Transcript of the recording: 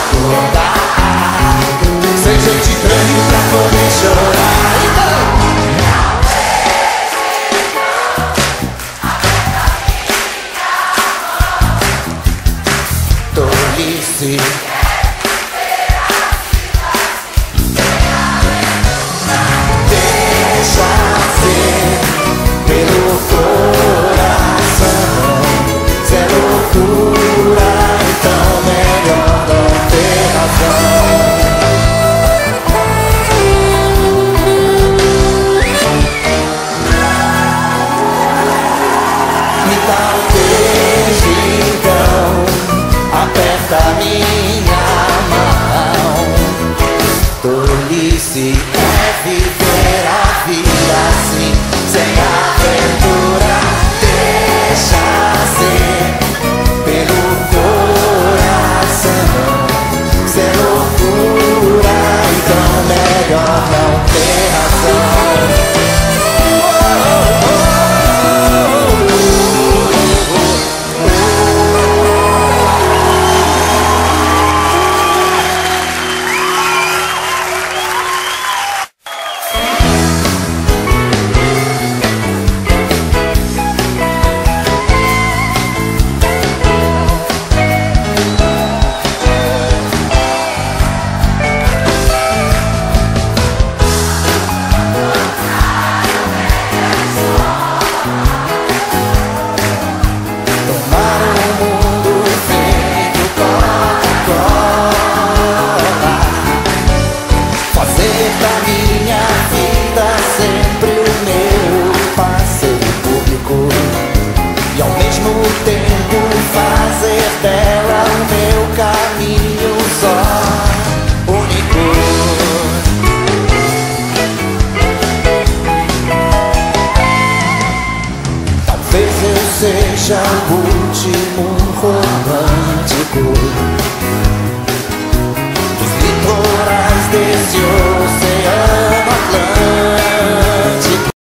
acordar, sem gente grande pra poder chorar. Então tolice. Deixa ser pelo coração. Se é loucura, então melhor não ter razão. Me dá um beijo então, aperta minha mão. Tolice é viver a vida assim, sem aventura. Deixa ser pelo coração. Se é loucura, então melhor não ter razão. E ao mesmo tempo fazer dela o meu caminho só, único. Talvez eu seja o último romântico dos litorais desse